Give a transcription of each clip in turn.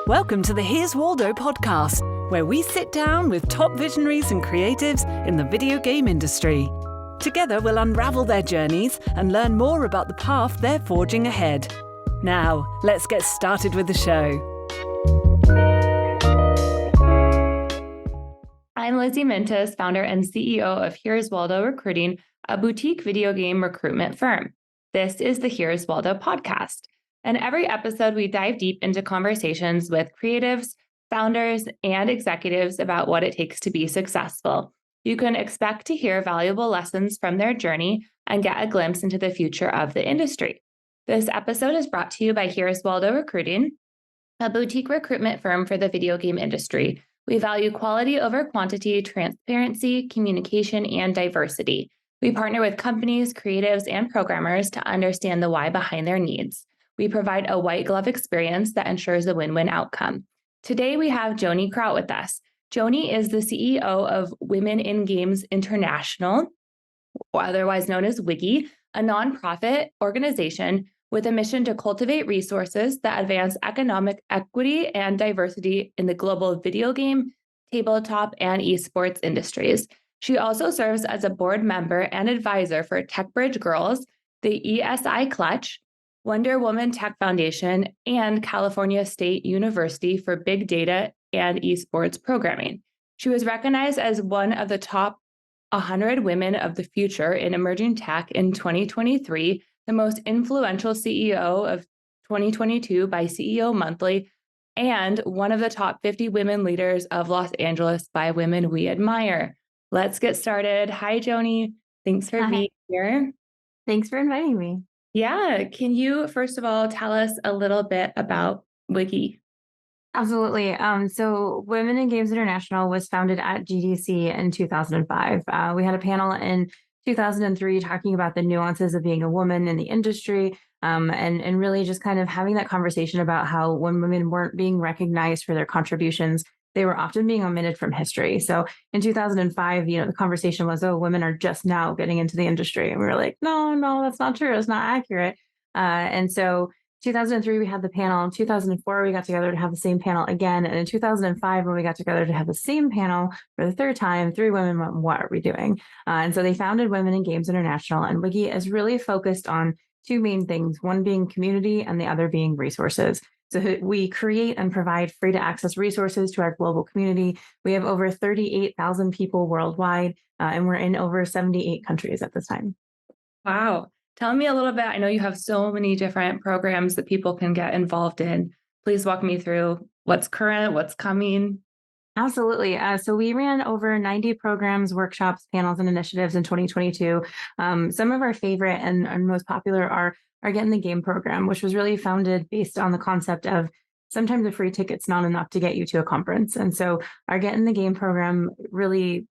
Welcome to the Here's Waldo podcast, where we sit down with top visionaries and creatives in the video game industry. Together, we'll unravel their journeys and learn more about the path they're forging ahead. Now, let's get started with the show. I'm Lizzie Mintis, founder and CEO of Here's Waldo Recruiting, a boutique video game recruitment firm. This is the Here's Waldo podcast. In every episode, we dive deep into conversations with creatives, founders, and executives about what it takes to be successful. You can expect to hear valuable lessons from their journey and get a glimpse into the future of the industry. This episode is brought to you by Here's Waldo Recruiting, a boutique recruitment firm for the video game industry. We value quality over quantity, transparency, communication, and diversity. We partner with companies, creatives, and programmers to understand the why behind their needs. We provide a white glove experience that ensures a win-win outcome. Today, we have Joanie Kraut with us. Joanie is the CEO of Women in Games International, or otherwise known as WIGI, a nonprofit organization with a mission to cultivate resources that advance economic equity and diversity in the global video game, tabletop, and esports industries. She also serves as a board member and advisor for TechBridge Girls, the ESI Clutch, Wonder Woman Tech Foundation, and California State University for Big Data and Esports Programming. She was recognized as one of the top 100 women of the future in emerging tech in 2023, the most influential CEO of 2022 by CEO Monthly, and one of the top 50 women leaders of Los Angeles by Women We Admire. Let's get started. Hi, Joanie. Thanks for being here. Thanks for inviting me. Yeah. Can you, first of all, tell us a little bit about WIGI? Absolutely. So Women in Games International was founded at GDC in 2005. We had a panel in 2003 talking about the nuances of being a woman in the industry, and really just kind of having that conversation about how when women weren't being recognized for their contributions, they were often being omitted from history. So in 2005, the conversation was, oh, women are just now getting into the industry. And we were like, no, that's not true. It's not accurate. And so 2003, we had the panel. In 2004, we got together to have the same panel again. And in 2005, when we got together to have the same panel for the third time, three women went, what are we doing? And so they founded Women in Games International. And WIGI is really focused on two main things, one being community and the other being resources. So we create and provide free to access resources to our global community. We have over 38,000 people worldwide, and we're in over 78 countries at this time. Wow. Tell me a little bit. I know you have so many different programs that people can get involved in. Please walk me through what's current, what's coming. Absolutely. So we ran over 90 programs, workshops, panels, and initiatives in 2022. Some of our favorite and most popular are our Get in the Game program, which was really founded based on the concept of sometimes a free ticket's not enough to get you to a conference. And so our Get in the Game program really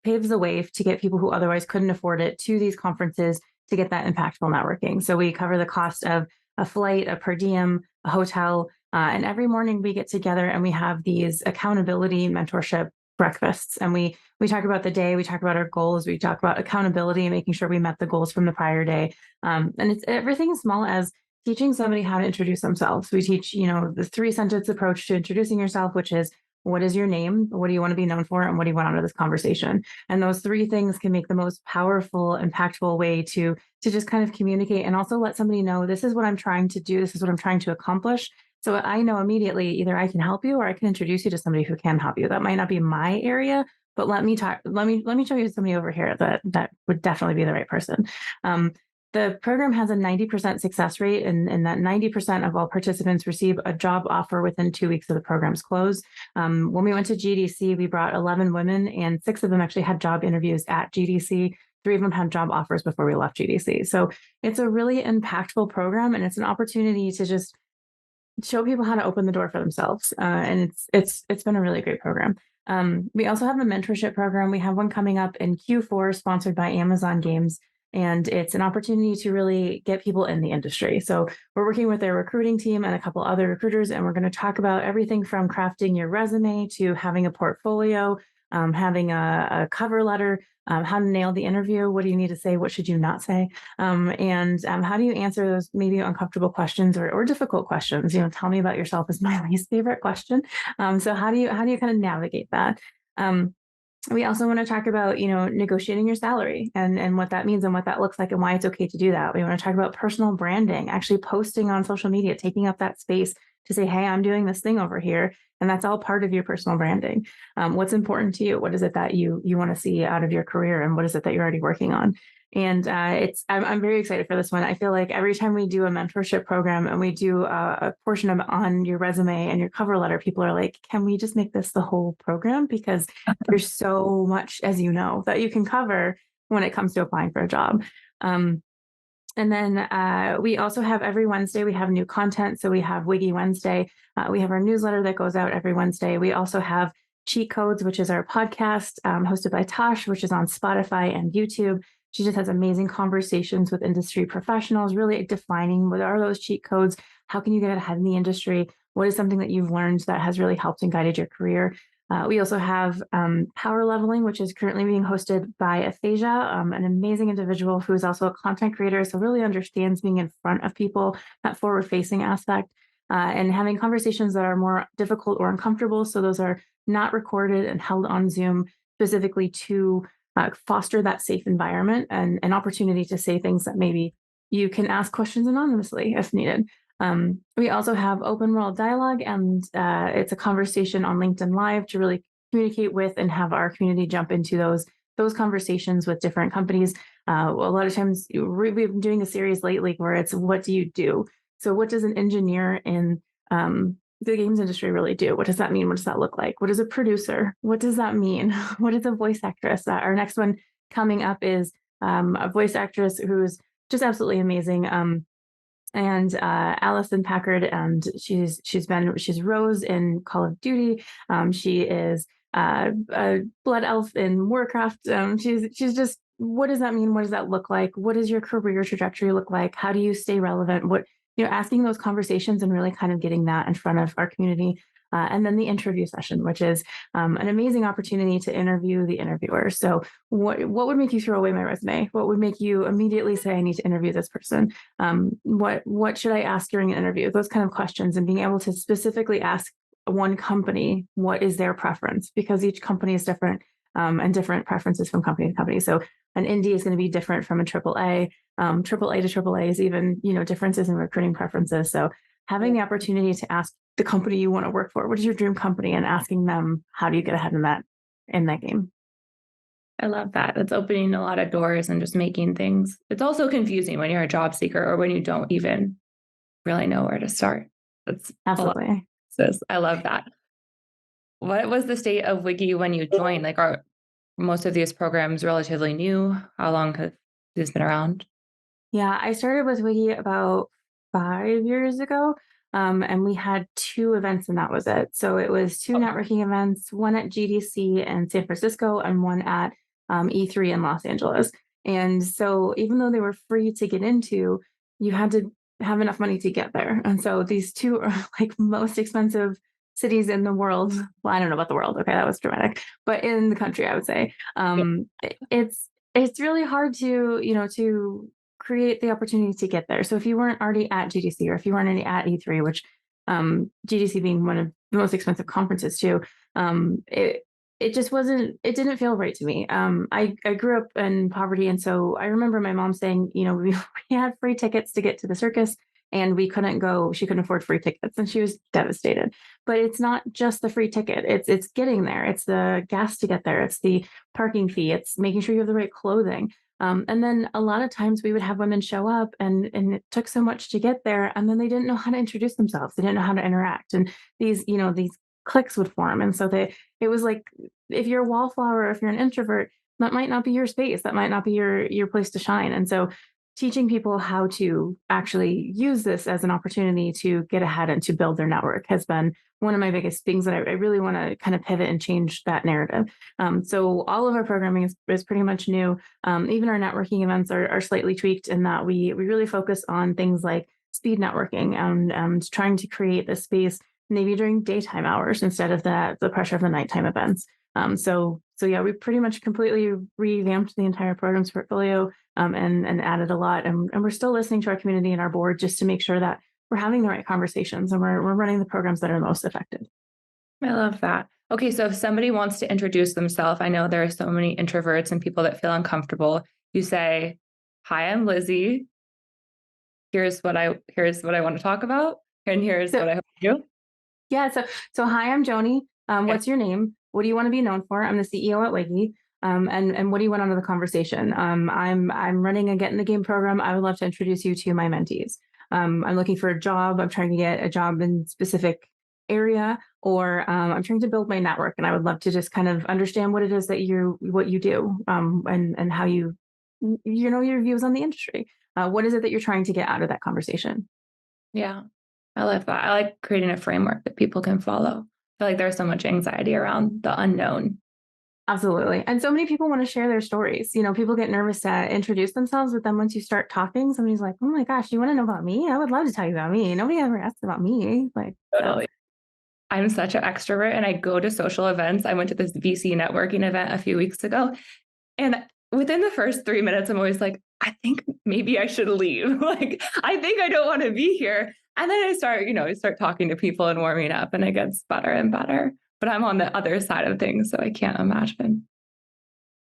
paves the way to get people who otherwise couldn't afford it to these conferences to get that impactful networking. So we cover the cost of a flight, a per diem, a hotel, and every morning we get together and we have these accountability mentorship breakfasts. And we talk about the day, we talk about our goals, we talk about accountability and making sure we met the goals from the prior day. And it's everything as small as teaching somebody how to introduce themselves. We teach, the 3-sentence approach to introducing yourself, which is, what is your name? What do you want to be known for? And what do you want out of this conversation? And those three things can make the most powerful, impactful way to just kind of communicate and also let somebody know, this is what I'm trying to do. This is what I'm trying to accomplish. So I know immediately either I can help you or I can introduce you to somebody who can help you. That might not be my area, but let me show you somebody over here that would definitely be the right person. The program has a 90% success rate, and that 90% of all participants receive a job offer within 2 weeks of the program's close. When we went to GDC, we brought 11 women, and 6 of them actually had job interviews at GDC. 3 of them had job offers before we left GDC. So it's a really impactful program, and it's an opportunity to just show people how to open the door for themselves. And it's been a really great program. We also have a mentorship program. We have one coming up in Q4, sponsored by Amazon Games. And it's an opportunity to really get people in the industry. So we're working with their recruiting team and a couple other recruiters, and we're going to talk about everything from crafting your resume to having a portfolio, having a cover letter, how to nail the interview. What do you need to say? What should you not say? And how do you answer those maybe uncomfortable questions or difficult questions? Tell me about yourself is my least favorite question. So how do you kind of navigate that? We also want to talk about, negotiating your salary and what that means and what that looks like and why it's okay to do that. We want to talk about personal branding, actually posting on social media, taking up that space to say, hey, I'm doing this thing over here. And that's all part of your personal branding. What's important to you? What is it that you want to see out of your career? And what is it that you're already working on? And I'm very excited for this one. I feel like every time we do a mentorship program and we do a portion of on your resume and your cover letter, people are like, can we just make this the whole program? Because there's so much, as you know, that you can cover when it comes to applying for a job. And then we also have every Wednesday, we have new content. So we have WIGI Wednesday. We have our newsletter that goes out every Wednesday. We also have Cheat Codes, which is our podcast hosted by Tosh, which is on Spotify and YouTube. She just has amazing conversations with industry professionals, really defining what are those cheat codes? How can you get ahead in the industry? What is something that you've learned that has really helped and guided your career? We also have Power Leveling, which is currently being hosted by Aphasia, an amazing individual who is also a content creator, so really understands being in front of people, that forward-facing aspect, and having conversations that are more difficult or uncomfortable. So those are not recorded and held on Zoom specifically to foster that safe environment and an opportunity to say things that maybe you can ask questions anonymously if needed. We also have open world dialogue, and it's a conversation on LinkedIn Live to really communicate with and have our community jump into those conversations with different companies. A lot of times we've been doing a series lately where it's what do you do? So what does an engineer in the games industry really do? What does that mean? What does that look like? What is a producer? What does that mean? What is a voice actress? Our next one coming up is a voice actress who's just absolutely amazing. And Allison Packard, and she's Rose in Call of Duty. She is a blood elf in Warcraft. She's just, what does that mean? What does that look like? What does your career trajectory look like? How do you stay relevant? Asking those conversations and really kind of getting that in front of our community. And then the interview session, which is an amazing opportunity to interview the interviewer. So what would make you throw away my resume? What would make you immediately say, I need to interview this person? What should I ask during an interview? Those kind of questions, and being able to specifically ask one company, what is their preference? Because each company is different and different preferences from company to company. So an indie is going to be different from a AAA. AAA to AAA is even, differences in recruiting preferences. So having the opportunity to ask the company you want to work for, what is your dream company, and asking them, how do you get ahead in that game? I love that. It's opening a lot of doors and just making things. It's also confusing when you're a job seeker or when you don't even really know where to start. That's absolutely. I love that. What was the state of WIGI when you joined? Like, are most of these programs relatively new? How long have these been around? Yeah, I started with WIGI about 5 years ago. And we had 2 events and that was it. So it was 2 networking events, one at GDC in San Francisco and one at E3 in Los Angeles. And so even though they were free to get into, you had to have enough money to get there. And so these 2 are like most expensive cities in the world. Well, I don't know about the world. Okay, that was dramatic. But in the country, I would say. It's really hard to create the opportunity to get there. So if you weren't already at GDC, or if you weren't already at E3, which GDC being one of the most expensive conferences too, it just wasn't, it didn't feel right to me. I grew up in poverty. And so I remember my mom saying, we had free tickets to get to the circus and we couldn't go, she couldn't afford free tickets and she was devastated. But it's not just the free ticket, it's getting there. It's the gas to get there. It's the parking fee. It's making sure you have the right clothing. And then a lot of times we would have women show up and it took so much to get there. And then they didn't know how to introduce themselves. They didn't know how to interact. And these cliques would form. And so it was like, if you're a wallflower, or if you're an introvert, that might not be your space. That might not be your place to shine. And so teaching people how to actually use this as an opportunity to get ahead and to build their network has been one of my biggest things that I really want to kind of pivot and change that narrative. So all of our programming is pretty much new. Even our networking events are slightly tweaked in that we really focus on things like speed networking and trying to create a space maybe during daytime hours instead of the pressure of the nighttime events. So yeah, we pretty much completely revamped the entire programs portfolio, and added a lot. And we're still listening to our community and our board just to make sure that we're having the right conversations and we're running the programs that are most effective. I love that. Okay, so if somebody wants to introduce themselves, I know there are so many introverts and people that feel uncomfortable. You say, "Hi, I'm Lizzie. Here's what I want to talk about, and here's So what I hope to do." yeah, so hi, I'm Joanie. Okay. What's your name? What do you want to be known for? I'm the CEO at WIGI. And what do you want out of the conversation? I'm running a Get in the Game program. I would love to introduce you to my mentees. I'm looking for a job. I'm trying to get a job in specific area, or I'm trying to build my network, and I would love to just kind of understand what it is that what you do, and how your views on the industry. What is it that you're trying to get out of that conversation? Yeah, I love that. I like creating a framework that people can follow. I feel like there's so much anxiety around the unknown. Absolutely. And so many people want to share their stories. People get nervous to introduce themselves, but then once you start talking, somebody's like, "Oh my gosh, you want to know about me? I would love to tell you about me. Nobody ever asked about me." So Totally. I'm such an extrovert and I go to social events. I went to this VC networking event a few weeks ago. And within the first 3 minutes, I'm always like, I think maybe I should leave. Like, I think I don't want to be here. And then I start talking to people and warming up, and it gets better and better. But I'm on the other side of things, so I can't imagine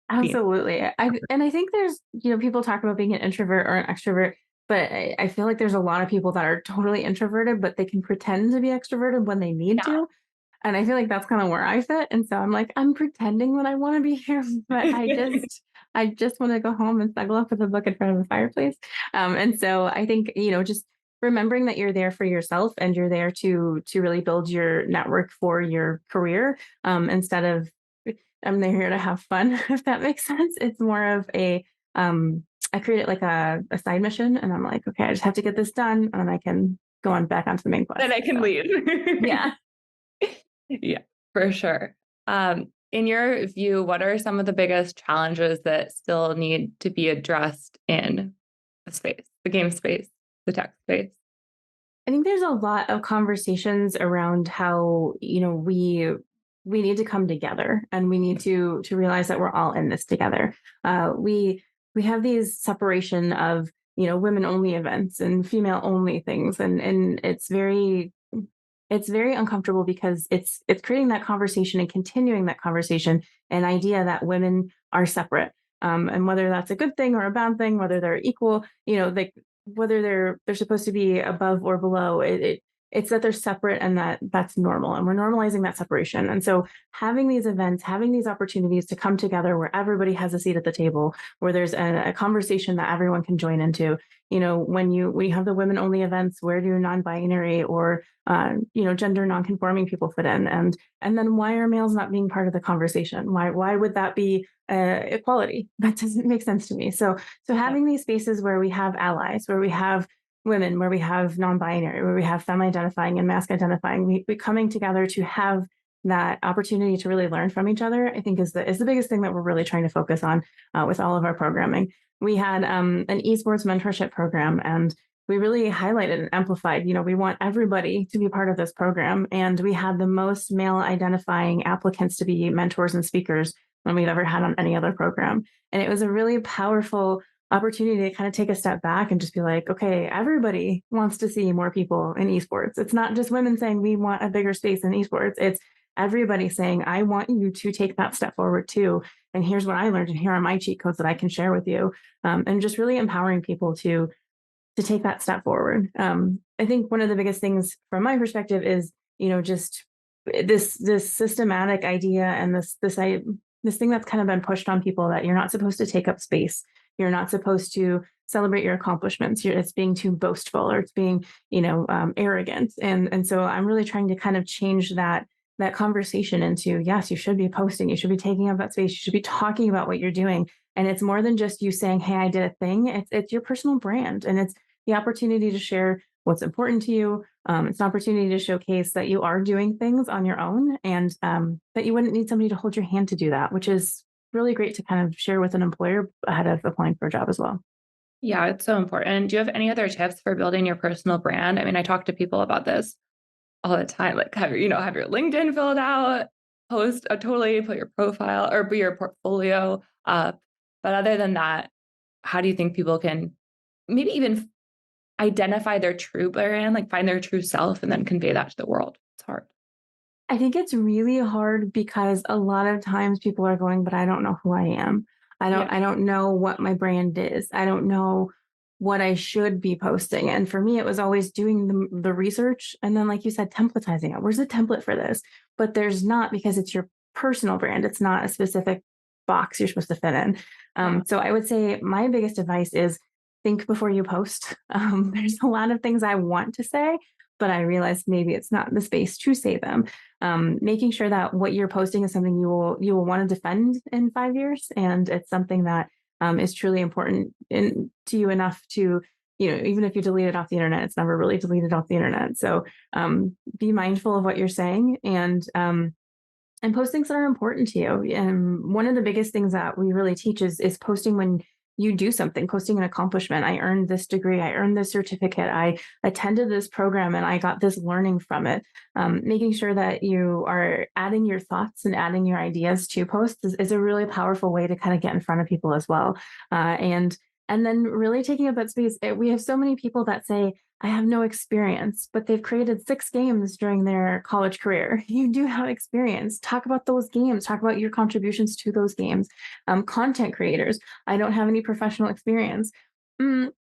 being. absolutely. I think there's, people talk about being an introvert or an extrovert, but I feel like there's a lot of people that are totally introverted, but they can pretend to be extroverted when they need Yeah. to. And I feel like that's kind of where I fit. And so I'm like, I'm pretending that I want to be here, but I just want to go home and snuggle up with a book in front of the fireplace. And so I think, just remembering that you're there for yourself and you're there to really build your network for your career, instead of I'm here to have fun, if that makes sense. It's more of I create it like a side mission, and I'm like, okay, I just have to get this done and I can go on back onto the main quest. Then I can So leave. yeah. Yeah, for sure. In your view, what are some of the biggest challenges that still need to be addressed in the space, the game space, the tech space? I think there's a lot of conversations around how, we need to come together, and we need to realize that we're all in this together. We have these separation of, women only events and female only things, and it's very uncomfortable because it's creating that conversation and continuing that conversation, an idea that women are separate, and whether that's a good thing or a bad thing, whether they're equal, whether they're supposed to be above or below. It's that they're separate, and that's normal, and we're normalizing that separation. And so having these events, having these opportunities to come together where everybody has a seat at the table, where there's a conversation that everyone can join into. When you have the women only events, where do non-binary or gender non-conforming people fit in, and then why are males not being part of the conversation? Why would that be equality? That doesn't make sense to me. So having these spaces where we have allies, where we have women, where we have non-binary, where we have femme-identifying and mask-identifying, we coming together to have that opportunity to really learn from each other, I think is the biggest thing that we're really trying to focus on with all of our programming. We had an esports mentorship program, and we really highlighted and amplified, we want everybody to be part of this program. And we had the most male identifying applicants to be mentors and speakers than we've ever had on any other program. And it was a really powerful opportunity to kind of take a step back and just be like, okay, everybody wants to see more people in esports. It's not just women saying we want a bigger space in esports. It's everybody saying, I want you to take that step forward too. And here's what I learned, and here are my cheat codes that I can share with you. And just really empowering people to take that step forward. I think one of the biggest things from my perspective is, just this systematic idea, and this thing that's kind of been pushed on people, that you're not supposed to take up space. You're not supposed to celebrate your accomplishments. It's being too boastful, or it's being, arrogant. And so I'm really trying to kind of change that conversation into, yes, you should be posting, you should be taking up that space, you should be talking about what you're doing. And it's more than just you saying, hey, I did a thing. It's your personal brand, and it's the opportunity to share what's important to you. It's an opportunity to showcase that you are doing things on your own, and that you wouldn't need somebody to hold your hand to do that, which is really great to kind of share with an employer ahead of applying for a job as well. Yeah, it's so important. Do you have any other tips for building your personal brand? I mean, I talk to people about this all the time. Like, have your LinkedIn filled out? post totally put your profile or your portfolio up. But other than that, how do you think people can maybe even identify their true brand, like find their true self and then convey that to the world? It's hard. I think it's really hard because a lot of times people are going, but I don't know who I am. Yeah. I don't know what my brand is. I don't know what I should be posting. And for me, it was always doing the research. And then, like you said, templatizing it. Where's the template for this? But there's not, because it's your personal brand. It's not a specific box you're supposed to fit in. Yeah. So I would say my biggest advice is think before you post. There's a lot of things I want to say, but I realize maybe it's not the space to say them. Making sure that what you're posting is something you will want to defend in 5 years, and it's something that is truly important to you enough to, even if you delete it off the internet, it's never really deleted off the internet. So be mindful of what you're saying, and post things that are important to you. And one of the biggest things that we really teach is posting when you do something, posting an accomplishment. I earned this degree, I earned this certificate, I attended this program, and I got this learning from it. Making sure that you are adding your thoughts and adding your ideas to posts is a really powerful way to kind of get in front of people as well. And then really taking up that space. We have so many people that say, I have no experience, but they've created 6 games during their college career. You do have experience. Talk about those games. Talk about your contributions to those games. Content creators. I don't have any professional experience.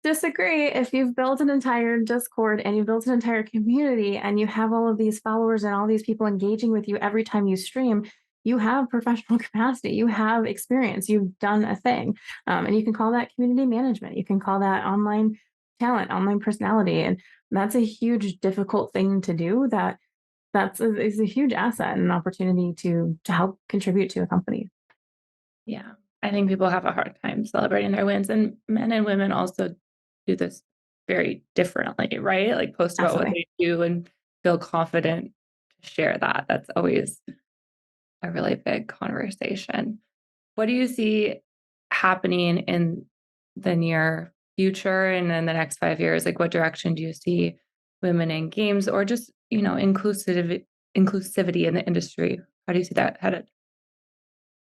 Disagree. If you've built an entire Discord and you've built an entire community and you have all of these followers and all these people engaging with you every time you stream, you have professional capacity. You have experience. You've done a thing. And you can call that community management. You can call that online talent, online personality. And that's a huge, difficult thing to do. Is a huge asset and an opportunity to help contribute to a company. Yeah. I think people have a hard time celebrating their wins, and men and women also do this very differently, right? Like post about what Absolutely. they do and feel confident to share that. That's always a really big conversation. What do you see happening in the near future and in the next 5 years? Like, what direction do you see women in games, or just, inclusivity in the industry? How do you see that headed?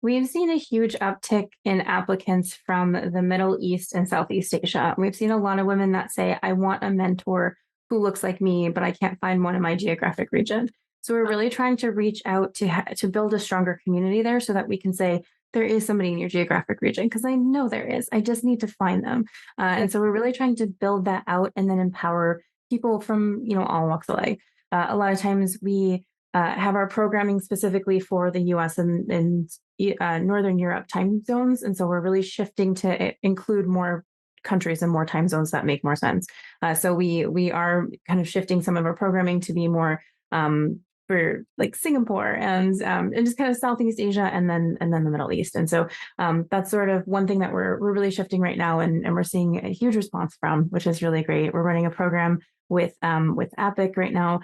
We've seen a huge uptick in applicants from the Middle East and Southeast Asia. We've seen a lot of women that say, I want a mentor who looks like me, but I can't find one in my geographic region. So we're really trying to reach out to build a stronger community there so that we can say, there is somebody in your geographic region, because I know there is. I just need to find them. And so we're really trying to build that out and then empower people from, all walks of life. A lot of times we have our programming specifically for the US and Northern Europe time zones. And so we're really shifting to include more countries and more time zones that make more sense. So we are kind of shifting some of our programming to be more for like Singapore and just kind of Southeast Asia and then the Middle East. And so that's sort of one thing that we're really shifting right now, and we're seeing a huge response from, which is really great. We're running a program with APIC right now,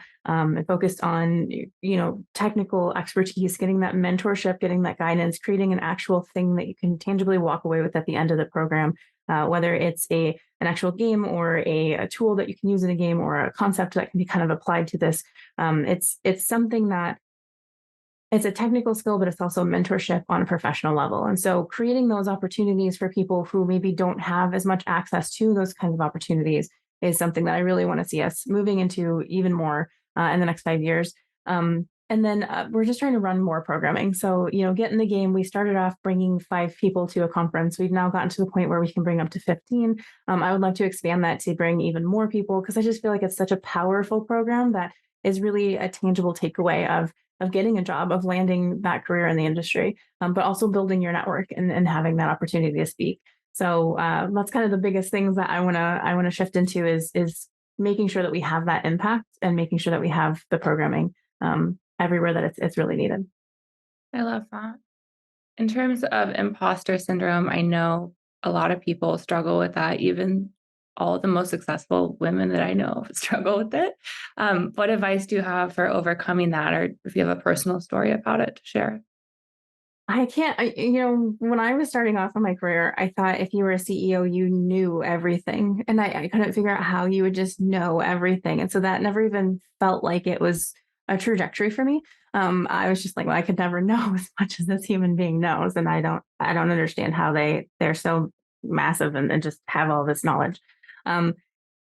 focused on technical expertise, getting that mentorship, getting that guidance, creating an actual thing that you can tangibly walk away with at the end of the program, whether it's an actual game or a tool that you can use in a game or a concept that can be kind of applied to this. It's something that it's a technical skill, but it's also mentorship on a professional level. And so creating those opportunities for people who maybe don't have as much access to those kinds of opportunities is something that I really want to see us moving into even more in the next 5 years. And then we're just trying to run more programming. So, get in the game. We started off bringing 5 people to a conference. We've now gotten to the point where we can bring up to 15. I would love to expand that to bring even more people, because I just feel like it's such a powerful program that is really a tangible takeaway of getting a job, of landing that career in the industry, but also building your network and having that opportunity to speak. So that's kind of the biggest things that I want to shift into is making sure that we have that impact and making sure that we have the programming everywhere that it's really needed. I love that. In terms of imposter syndrome, I know a lot of people struggle with that. Even all the most successful women that I know struggle with it. What advice do you have for overcoming that, or if you have a personal story about it to share? When I was starting off in my career, I thought if you were a CEO, you knew everything. And I couldn't figure out how you would just know everything. And so that never even felt like it was a trajectory for me. I was just like, well, I could never know as much as this human being knows. And I don't understand how they're so massive and just have all this knowledge. Um,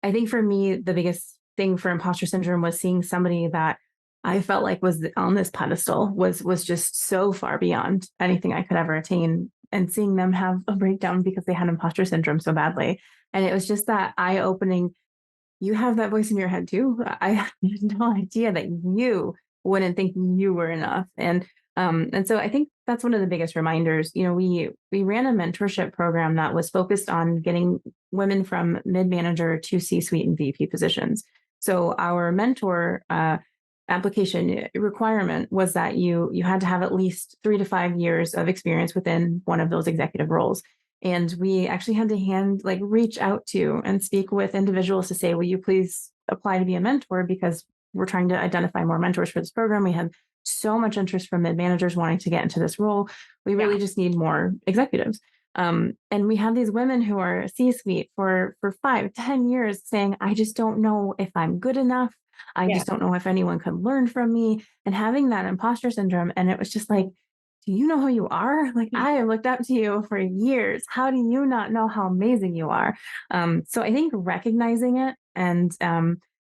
I think for me, the biggest thing for imposter syndrome was seeing somebody that I felt like was on this pedestal was just so far beyond anything I could ever attain, and seeing them have a breakdown because they had imposter syndrome so badly. And it was just that eye opening. You have that voice in your head too. I had no idea that you wouldn't think you were enough. And so I think that's one of the biggest reminders. We ran a mentorship program that was focused on getting women from mid-manager to C-suite and VP positions. So our mentor application requirement was that you had to have at least 3 to 5 years of experience within one of those executive roles. And we actually had to reach out to and speak with individuals to say, will you please apply to be a mentor? Because we're trying to identify more mentors for this program. We had so much interest from mid managers wanting to get into this role. We really just need more executives. And we have these women who are C-suite for 5, 10 years saying, I just don't know if I'm good enough. I just don't know if anyone could learn from me, and having that imposter syndrome. And it was just like, do you know who you are? Like, I have looked up to you for years. How do you not know how amazing you are? So I think recognizing it, and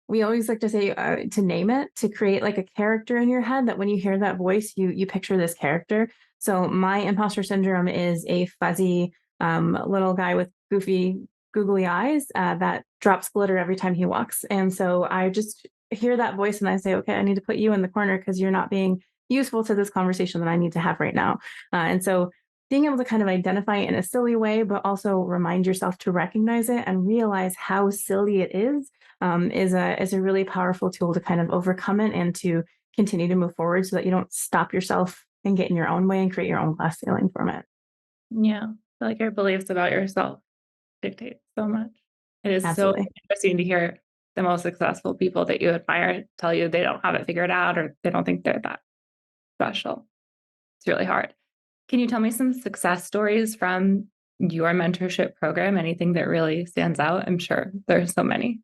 we always like to say to name it, to create like a character in your head that when you hear that voice, you picture this character. So my imposter syndrome is a fuzzy little guy with googly eyes that drops glitter every time he walks. And so I just hear that voice and I say, okay, I need to put you in the corner because you're not being useful to this conversation that I need to have right now. And so being able to kind of identify it in a silly way, but also remind yourself to recognize it and realize how silly it is a really powerful tool to kind of overcome it and to continue to move forward so that you don't stop yourself and get in your own way and create your own glass ceiling from it. Yeah. I feel like your beliefs about yourself dictate so much. It is Absolutely. so interesting to hear the most successful people that you admire tell you they don't have it figured out or they don't think they're that special. It's really hard. Can you tell me some success stories from your mentorship program? Anything that really stands out? I'm sure there's so many.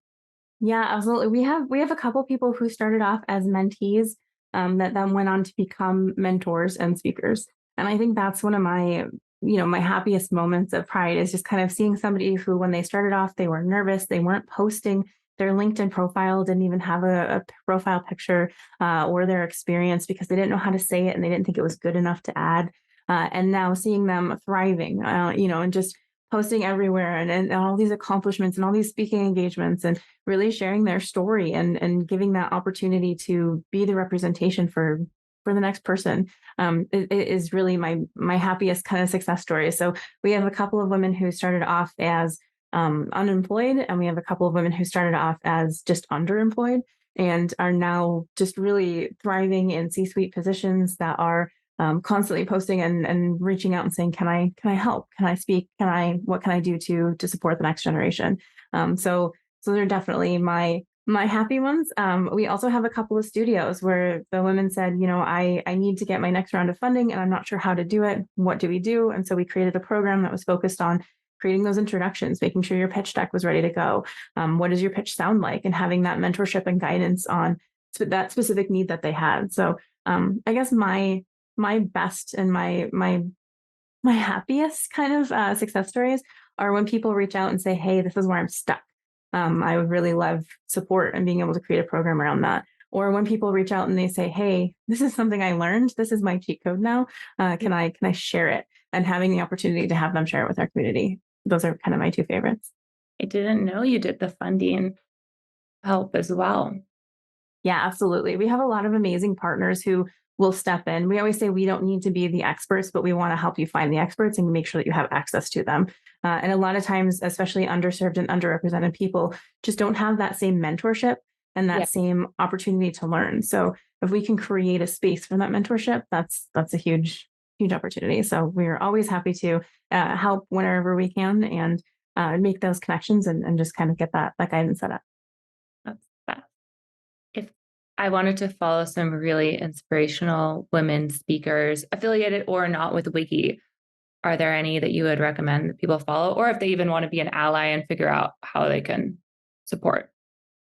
Yeah, absolutely. We have a couple people who started off as mentees that then went on to become mentors and speakers. And I think that's one of my happiest moments of pride is just kind of seeing somebody who, when they started off, they were nervous, they weren't posting their LinkedIn profile, didn't even have a profile picture or their experience because they didn't know how to say it and they didn't think it was good enough to add. And now seeing them thriving, and just posting everywhere and all these accomplishments and all these speaking engagements and really sharing their story and giving that opportunity to be the representation for the next person it is really my happiest kind of success story. So we have a couple of women who started off as unemployed, and we have a couple of women who started off as just underemployed and are now just really thriving in C-suite positions that are constantly posting and reaching out and saying, can I help? Can I speak? What can I do to support the next generation? So they're definitely my happy ones. We also have a couple of studios where the women said, I need to get my next round of funding and I'm not sure how to do it. What do we do? And so we created a program that was focused on creating those introductions, making sure your pitch deck was ready to go. What does your pitch sound like? And having that mentorship and guidance on that specific need that they had. So I guess my best and my happiest kind of success stories are when people reach out and say, hey, this is where I'm stuck. I would really love support and being able to create a program around that. Or when people reach out and they say, hey, this is something I learned. This is my cheat code now. Can I share it? And having the opportunity to have them share it with our community. Those are kind of my two favorites. I didn't know you did the funding help as well. Yeah, absolutely. We have a lot of amazing partners who will step in. We always say we don't need to be the experts, but we want to help you find the experts and make sure that you have access to them. And a lot of times, especially underserved and underrepresented people just don't have that same mentorship and that same opportunity to learn. So if we can create a space for that mentorship, that's a huge opportunity. So we're always happy to help whenever we can and make those connections and just kind of get that guidance set up. That's best. If I wanted to follow some really inspirational women speakers, affiliated or not with WIGI, are there any that you would recommend that people follow? Or if they even want to be an ally and figure out how they can support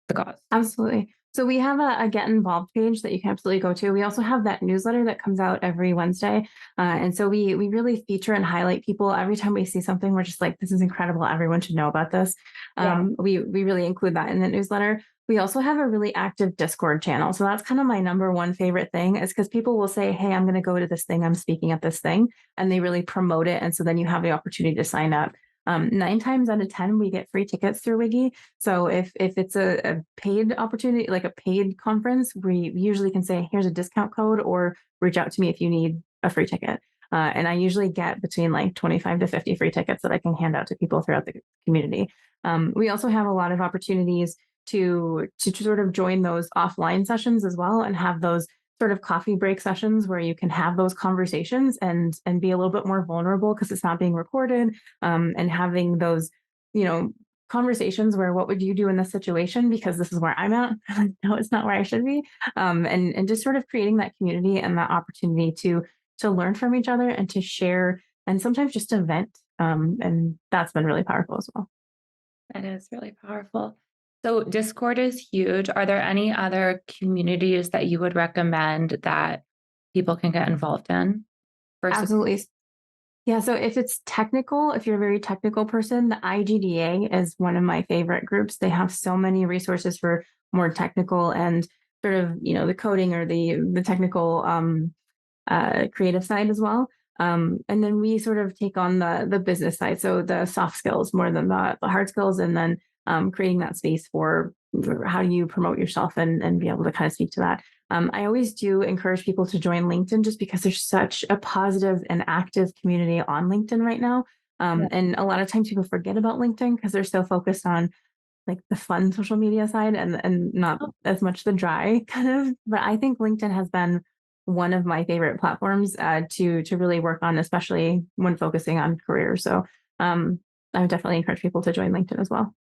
the cause? Absolutely. So we have a Get Involved page that you can absolutely go to. We also have that newsletter that comes out every Wednesday. And so we really feature and highlight people. Every time we see something, we're just like, this is incredible. Everyone should know about this. We really include that in the newsletter. We also have a really active Discord channel. So that's kind of my number one favorite thing, is because people will say, hey, I'm going to go to this thing. I'm speaking at this thing. And they really promote it. And so then you have the opportunity to sign up. 9 times out of 10, we get free tickets through WIGI. So if it's a paid opportunity, like a paid conference, we usually can say, here's a discount code, or reach out to me if you need a free ticket. And I usually get between like 25 to 50 free tickets that I can hand out to people throughout the community. We also have a lot of opportunities to sort of join those offline sessions as well, and have those sort of coffee break sessions where you can have those conversations and be a little bit more vulnerable because it's not being recorded, and having those, conversations where, what would you do in this situation? Because this is where I'm at. No, it's not where I should be. And just sort of creating that community and that opportunity to learn from each other and to share, and sometimes just to vent. And that's been really powerful as well. That is really powerful. So Discord is huge. Are there any other communities that you would recommend that people can get involved in? Absolutely. Yeah. So if it's technical, if you're a very technical person, the IGDA is one of my favorite groups. They have so many resources for more technical and sort of, the coding or the technical creative side as well. And then we sort of take on the business side, so the soft skills more than the hard skills, and then creating that space for how do you promote yourself and be able to kind of speak to that. I always do encourage people to join LinkedIn, just because there's such a positive and active community on LinkedIn right now. And a lot of times people forget about LinkedIn because they're so focused on like the fun social media side and not as much the dry kind of. But I think LinkedIn has been one of my favorite platforms to really work on, especially when focusing on career. So I would definitely encourage people to join LinkedIn as well.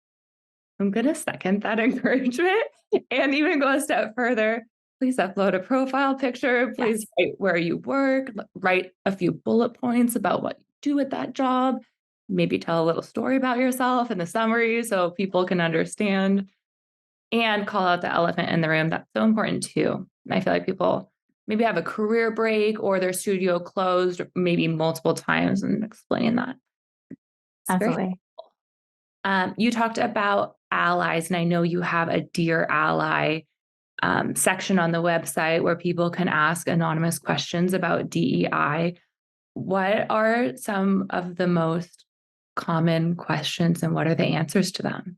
I'm going to second that encouragement and even go a step further. Please upload a profile picture. Please write where you work, write a few bullet points about what you do at that job. Maybe tell a little story about yourself in the summary so people can understand, and call out the elephant in the room. That's so important too. I feel like people maybe have a career break or their studio closed maybe multiple times, and explain that. Absolutely. You talked about allies, and I know you have a Dear Ally section on the website where people can ask anonymous questions about DEI. What are some of the most common questions, and what are the answers to them?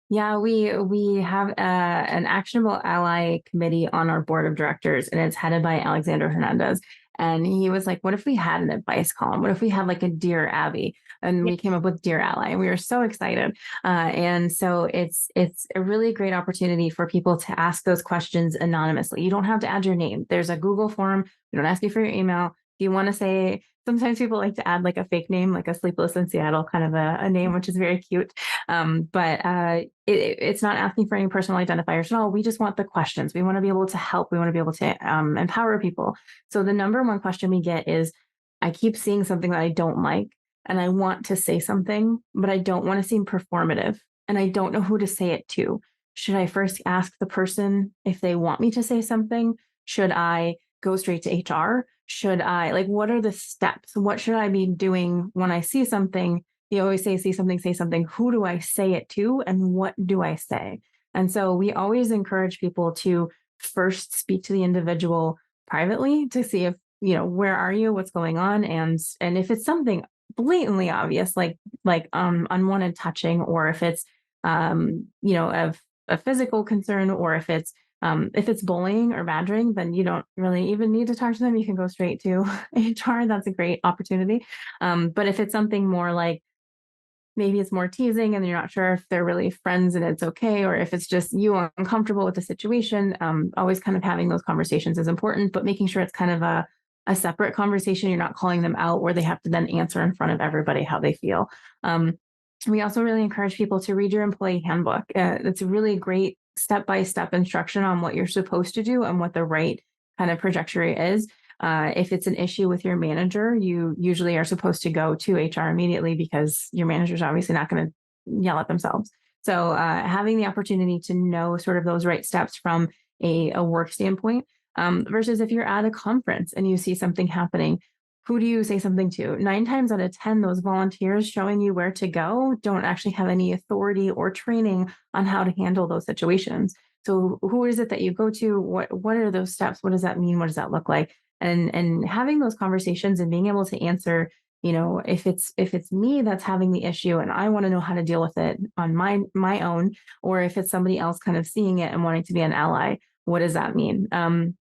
Yeah, we have an actionable ally committee on our board of directors, and it's headed by Alexander Hernandez. And he was like, what if we had an advice column? What if we had like a Dear Abby? And we came up with Dear Ally, and we were so excited. And so it's a really great opportunity for people to ask those questions anonymously. You don't have to add your name. There's a Google form. We don't ask you for your email. If you want to say, sometimes people like to add like a fake name, like a Sleepless in Seattle kind of a name, which is very cute. But it's not asking for any personal identifiers at all. We just want the questions. We want to be able to help. We want to be able to empower people. So the number one question we get is, I keep seeing something that I don't like, and I want to say something, but I don't want to seem performative, and I don't know who to say it to. Should I first ask the person if they want me to say something? Should I go straight to HR? Should I, like, what are the steps? What should I be doing when I see something? You always say, see something, say something. Who do I say it to? And what do I say? And so we always encourage people to first speak to the individual privately to see if, where are you? What's going on? And if it's something blatantly obvious, like unwanted touching, or if it's, of a physical concern, or if it's bullying or badgering, then you don't really even need to talk to them. You can go straight to HR. That's a great opportunity. But if it's something more like, maybe it's more teasing and you're not sure if they're really friends and it's okay, or if it's just you uncomfortable with the situation, always kind of having those conversations is important, but making sure it's kind of a separate conversation. You're not calling them out where they have to then answer in front of everybody how they feel. We also really encourage people to read your employee handbook. It's a really great step-by-step instruction on what you're supposed to do and what the right kind of trajectory is. If it's an issue with your manager, you usually are supposed to go to HR immediately, because your manager is obviously not going to yell at themselves. So having the opportunity to know sort of those right steps from a work standpoint, versus if you're at a conference and you see something happening, who do you say something to? 9 times out of 10, those volunteers showing you where to go don't actually have any authority or training on how to handle those situations. So who is it that you go to? What are those steps? What does that mean? What does that look like? And having those conversations and being able to answer, if it's me that's having the issue and I want to know how to deal with it on my own, or if it's somebody else kind of seeing it and wanting to be an ally, what does that mean?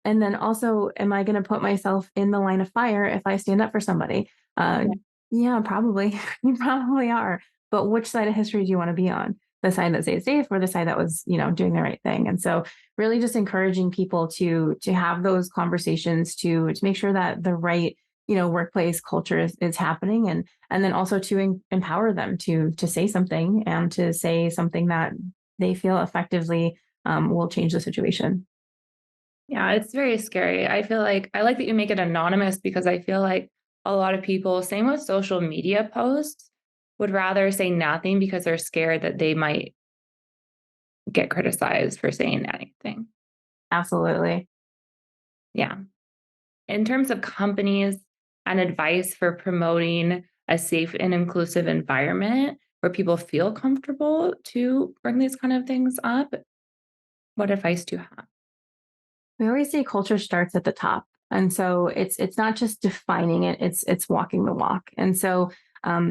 And then also, am I going to put myself in the line of fire if I stand up for somebody? Uh, yeah, probably. You probably are. But which side of history do you want to be on? The side that stayed safe or the side that was, doing the right thing? And so really just encouraging people to have those conversations to make sure that the right, workplace culture is happening, and then also to empower them to say something and to say something that they feel effectively will change the situation. Yeah, it's very scary. I feel like I like that you make it anonymous because I feel like a lot of people, same with social media posts, would rather say nothing because they're scared that they might get criticized for saying anything. Absolutely. Yeah. In terms of companies and advice for promoting a safe and inclusive environment where people feel comfortable to bring these kind of things up, what advice do you have? We always say culture starts at the top. And so it's not just defining it, it's walking the walk. And so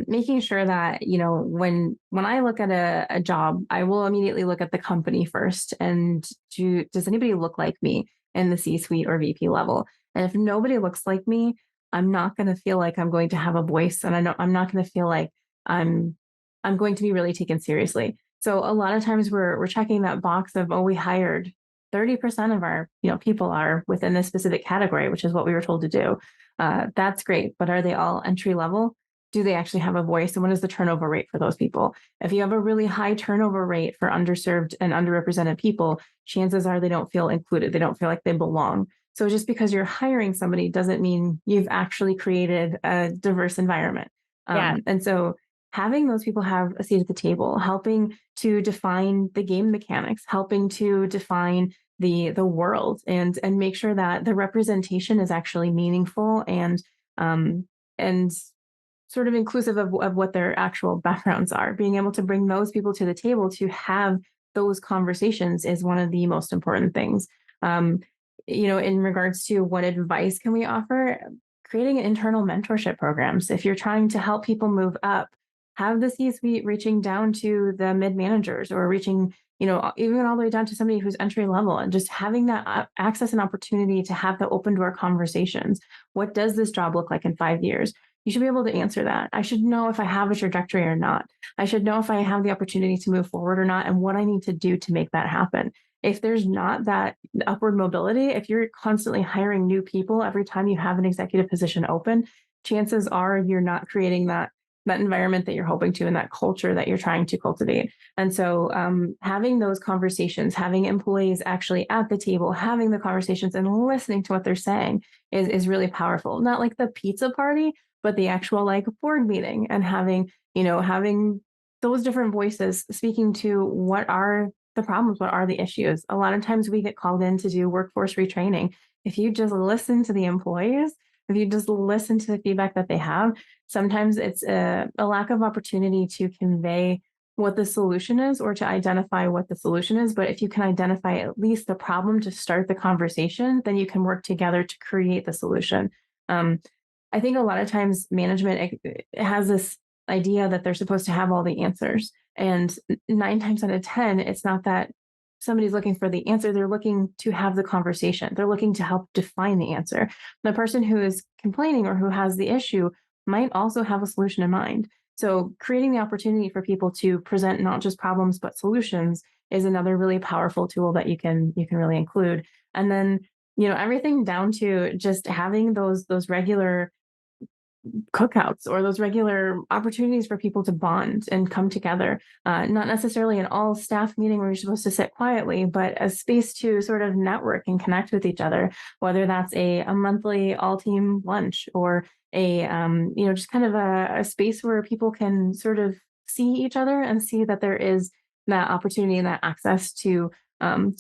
making sure that, when I look at a job, I will immediately look at the company first. And does anybody look like me in the C-suite or VP level? And if nobody looks like me, I'm not going to feel like I'm going to have a voice. And I'm not going to feel like I'm I'm going to be really taken seriously. So a lot of times we're checking that box of, oh, we hired 30% of our people are within this specific category, which is what we were told to do. That's great, but are they all entry level? Do they actually have a voice? And what is the turnover rate for those people? If you have a really high turnover rate for underserved and underrepresented people, chances are they don't feel included. They don't feel like they belong. So just because you're hiring somebody doesn't mean you've actually created a diverse environment. Yeah. And so having those people have a seat at the table, helping to define the game mechanics, helping to define the world, and make sure that the representation is actually meaningful and sort of inclusive of what their actual backgrounds are. Being able to bring those people to the table to have those conversations is one of the most important things. um, in regards to what advice can we offer, creating internal mentorship programs. If you're trying to help people move up, have the C-suite reaching down to the mid managers, or reaching, even all the way down to somebody who's entry level, and just having that access and opportunity to have the open door conversations. What does this job look like in 5 years? You should be able to answer that. I should know if I have a trajectory or not. I should know if I have the opportunity to move forward or not, and what I need to do to make that happen. If there's not that upward mobility, if you're constantly hiring new people every time you have an executive position open, chances are you're not creating that environment that you're hoping to, and that culture that you're trying to cultivate. And so having those conversations, having employees actually at the table, having the conversations and listening to what they're saying is really powerful. Not like the pizza party, but the actual like board meeting, and having those different voices speaking to what are the problems, what are the issues. A lot of times we get called in to do workforce retraining. If you just listen to the employees, if you just listen to the feedback that they have, sometimes it's a lack of opportunity to convey what the solution is, or to identify what the solution is. But if you can identify at least the problem to start the conversation, then you can work together to create the solution. Um, I think a lot of times management has this idea that they're supposed to have all the answers. And 9 times out of 10, it's not that somebody's looking for the answer. They're looking to have the conversation. They're looking to help define the answer. The person who is complaining or who has the issue might also have a solution in mind. So creating the opportunity for people to present not just problems, but solutions is another really powerful tool that you can really include. And then, everything down to just having those regular cookouts, or those regular opportunities for people to bond and come together. Not necessarily an all staff meeting where you're supposed to sit quietly, but a space to sort of network and connect with each other, whether that's a monthly all team lunch, or just kind of a space where people can sort of see each other and see that there is that opportunity and that access to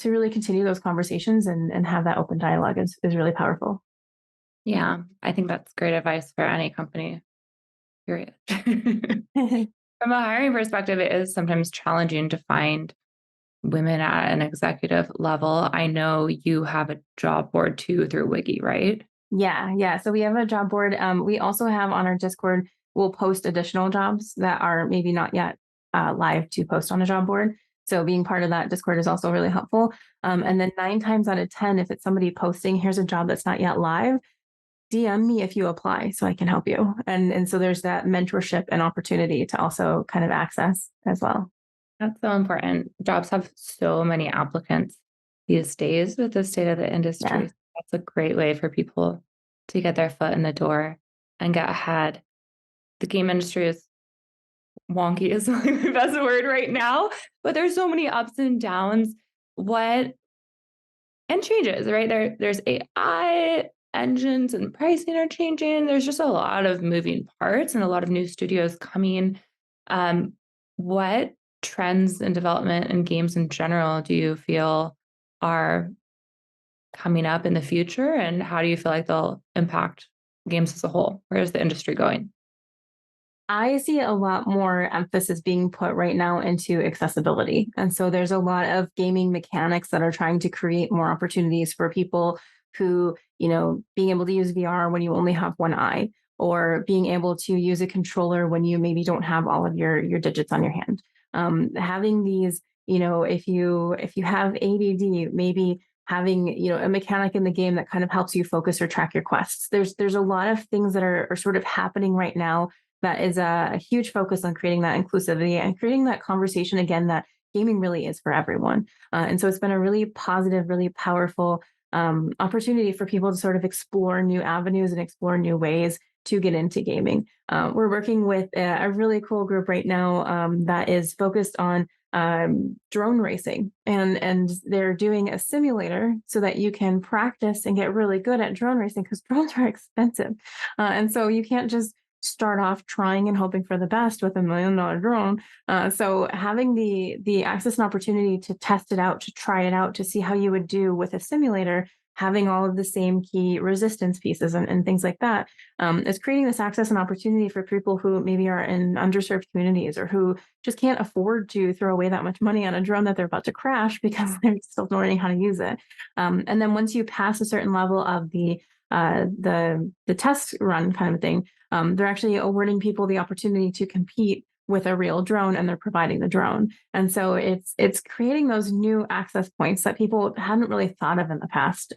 really continue those conversations and have that open dialogue is really powerful. Yeah, I think that's great advice for any company, period. From a hiring perspective, it is sometimes challenging to find women at an executive level. I know you have a job board too through WIGI, right? Yeah. So we have a job board. We also have on our Discord, we'll post additional jobs that are maybe not yet live to post on a job board. So being part of that Discord is also really helpful. And then 9 times out of 10, if it's somebody posting, here's a job that's not yet live, DM me if you apply so I can help you. And so there's that mentorship and opportunity to also kind of access as well. That's so important. Jobs have so many applicants these days with the state of the industry. Yeah. That's a great way for people to get their foot in the door and get ahead. The game industry is wonky is the best word right now, but there's so many ups and downs. And changes, right? There's AI engines and pricing are changing. There's just a lot of moving parts and a lot of new studios coming. What trends and development in games in general do you feel are coming up in the future, and how do you feel like they'll impact games as a whole? Where is the industry going? I see a lot more emphasis being put right now into accessibility. And so there's a lot of gaming mechanics that are trying to create more opportunities for people who, being able to use VR when you only have one eye, or being able to use a controller when you maybe don't have all of your digits on your hand. Having these, if you have ADD, maybe having a mechanic in the game that kind of helps you focus or track your quests. There's a lot of things that are sort of happening right now that is a huge focus on creating that inclusivity and creating that conversation again that gaming really is for everyone. And so it's been a really positive, really powerful opportunity for people to sort of explore new avenues and explore new ways to get into gaming. We're working with a really cool group right now that is focused on drone racing, and they're doing a simulator so that you can practice and get really good at drone racing, because drones are expensive. And so you can't just start off trying and hoping for the best with $1 million drone. So having the access and opportunity to test it out, to try it out, to see how you would do with a simulator, having all of the same key resistance pieces and things like that, is creating this access and opportunity for people who maybe are in underserved communities, or who just can't afford to throw away that much money on a drone that they're about to crash because they're still learning how to use it. And then once you pass a certain level of the test run kind of thing, they're actually awarding people the opportunity to compete with a real drone, and they're providing the drone. And so it's creating those new access points that people hadn't really thought of in the past.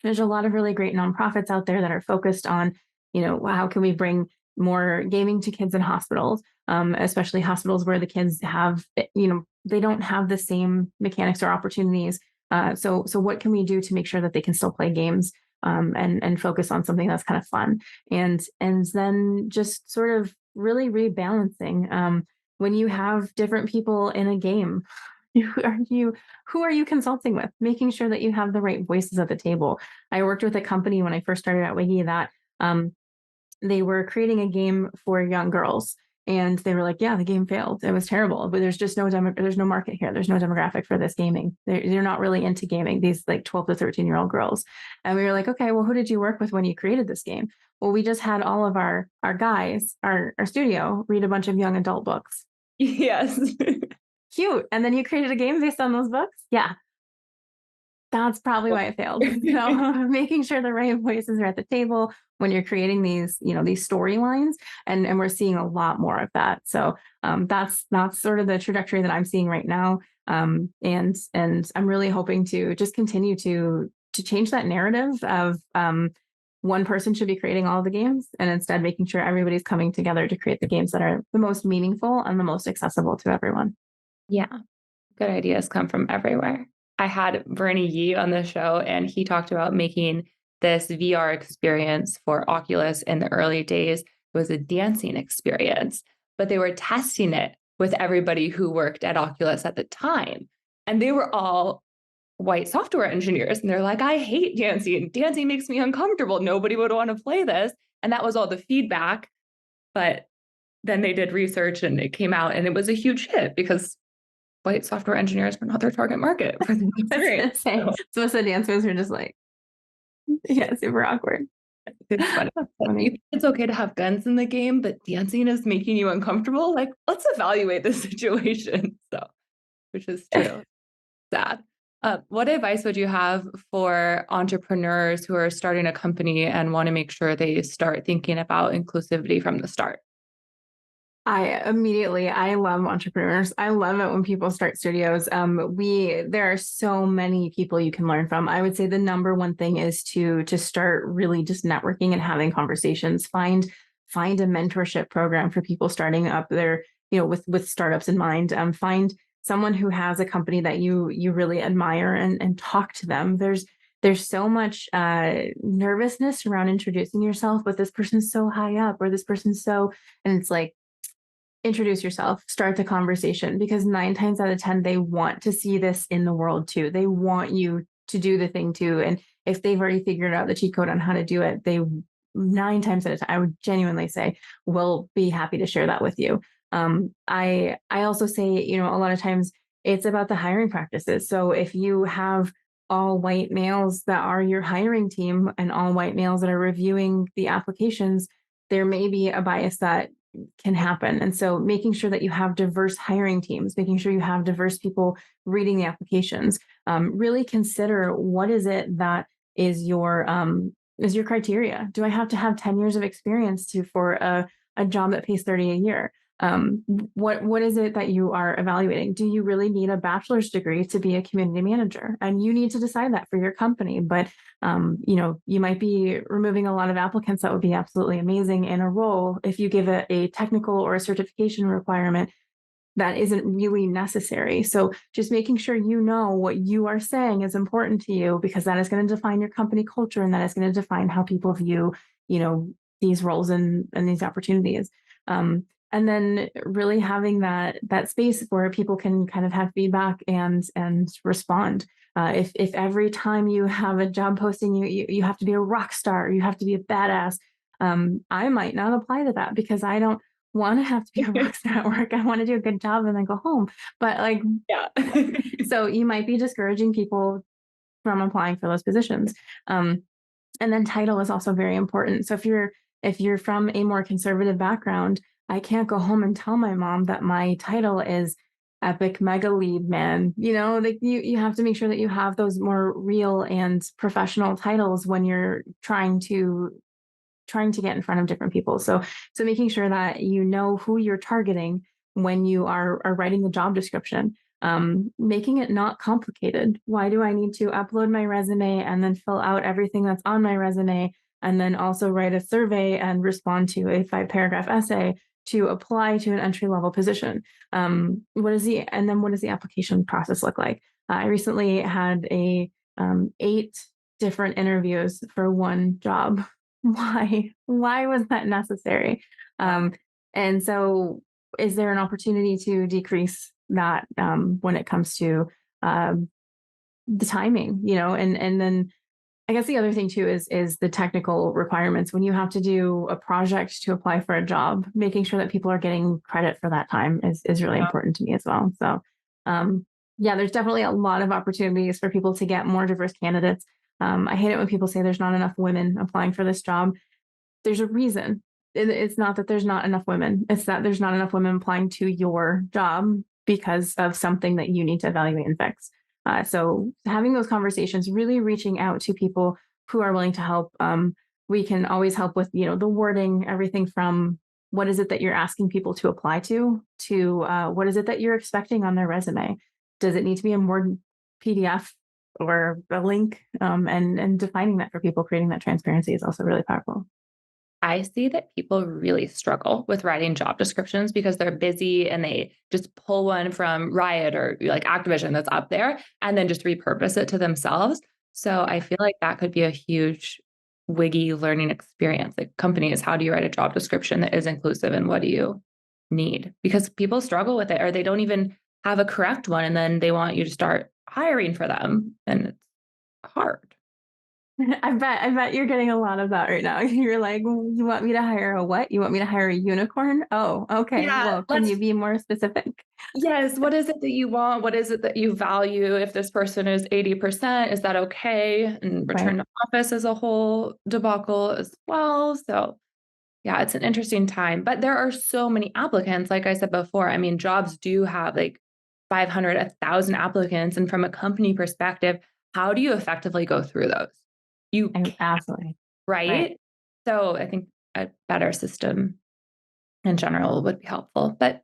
There's a lot of really great nonprofits out there that are focused on, how can we bring more gaming to kids in hospitals, especially hospitals where the kids have, they don't have the same mechanics or opportunities. So what can we do to make sure that they can still play games? And focus on something that's kind of fun, and then just sort of really rebalancing. When you have different people in a game, who are you consulting with? Making sure that you have the right voices at the table. I worked with a company when I first started at WIGI that they were creating a game for young girls. And they were like, yeah, the game failed. It was terrible, but there's just there's no market here. There's no demographic for this gaming. They're not really into gaming, these like 12 to 13-year-old girls. And we were like, okay, well, who did you work with when you created this game? Well, we just had all of our guys, our studio, read a bunch of young adult books. Yes. Cute. And then you created a game based on those books? Yeah. That's probably why it failed. Making sure the right voices are at the table when you're creating these, these storylines, and we're seeing a lot more of that. So that's sort of the trajectory that I'm seeing right now. And I'm really hoping to just continue to change that narrative of one person should be creating all of the games, and instead making sure everybody's coming together to create the games that are the most meaningful and the most accessible to everyone. Yeah. Good ideas come from everywhere. I had Bernie Yee on the show, and he talked about making this VR experience for Oculus in the early days. It was a dancing experience, but they were testing it with everybody who worked at Oculus at the time. And they were all white software engineers. And they're like, I hate dancing. Dancing makes me uncomfortable. Nobody would want to play this. And that was all the feedback. But then they did research and it came out, and it was a huge hit because white software engineers were not their target market for the experience. So most of the dancers are just like, yeah, super awkward. It's funny. It's okay to have guns in the game, but dancing is making you uncomfortable. Like, let's evaluate the situation. So, which is true. Sad. What advice would you have for entrepreneurs who are starting a company and want to make sure they start thinking about inclusivity from the start? I love entrepreneurs. I love it when people start studios. There are so many people you can learn from. I would say the number one thing is to start really just networking and having conversations. Find a mentorship program for people starting up their, with startups in mind. Find someone who has a company that you really admire and talk to them. There's so much nervousness around introducing yourself, but this person's so high up, or this person's so, and it's like, introduce yourself, start the conversation, because 9 times out of 10, they want to see this in the world too. They want you to do the thing too. And if they've already figured out the cheat code on how to do it, they 9 times out of 10, I would genuinely say, will be happy to share that with you. I also say, a lot of times it's about the hiring practices. So if you have all white males that are your hiring team and all white males that are reviewing the applications, there may be a bias that can happen. And so making sure that you have diverse hiring teams, making sure you have diverse people reading the applications, really consider what is it that is your criteria. Do I have to have 10 years of experience for a job that pays 30 a year? What is it that you are evaluating? Do you really need a bachelor's degree to be a community manager? And you need to decide that for your company. But you might be removing a lot of applicants that would be absolutely amazing in a role if you give it a technical or a certification requirement that isn't really necessary. So just making sure you know what you are saying is important to you, because that is going to define your company culture, and that is going to define how people view, these roles and these opportunities. And then really having that space where people can kind of have feedback and respond. If every time you have a job posting, you have to be a rock star, you have to be a badass, I might not apply to that, because I don't want to have to be a rock star at work. I want to do a good job and then go home. But Yeah. so you might be discouraging people from applying for those positions. And then title is also very important. So if you're from a more conservative background, I can't go home and tell my mom that my title is epic mega lead man. You have to make sure that you have those more real and professional titles when you're trying to get in front of different people. So making sure that you know who you're targeting when you are writing the job description. Making it not complicated. Why do I need to upload my resume and then fill out everything that's on my resume, and then also write a survey and respond to a 5-paragraph essay to apply to an entry-level position? What does the application process look like? I recently had 8 different interviews for one job. Why was that necessary? And so is there an opportunity to decrease that when it comes to the timing, and then I guess the other thing too is the technical requirements. When you have to do a project to apply for a job, making sure that people are getting credit for that time is really important to me as well. So there's definitely a lot of opportunities for people to get more diverse candidates. I hate it when people say there's not enough women applying for this job. There's a reason. It's not that there's not enough women. It's that there's not enough women applying to your job because of something that you need to evaluate and fix. So having those conversations, really reaching out to people who are willing to help. We can always help with, the wording, everything from what is it that you're asking people to apply to what is it that you're expecting on their resume? Does it need to be a more PDF or a link? And defining that for people, creating that transparency is also really powerful. I see that people really struggle with writing job descriptions because they're busy and they just pull one from Riot or like Activision that's up there and then just repurpose it to themselves. So I feel like that could be a huge WIGI learning experience. Like companies, how do you write a job description that is inclusive and what do you need? Because people struggle with it or they don't even have a correct one and then they want you to start hiring for them and it's hard. I bet you're getting a lot of that right now. You're like, you want me to hire a what? You want me to hire a unicorn? Oh, okay. Yeah, Well, can you be more specific? yes, what is it that you want? What is it that you value? If this person is 80%, is that okay? And Right. return to office as a whole debacle as well. So yeah, it's an interesting time, but there are so many applicants. Like I said before, I mean, jobs do have like 500, 1,000 applicants. And from a company perspective, how do you effectively go through those? You can't, Absolutely. Right. right? So I think a better system in general would be helpful. But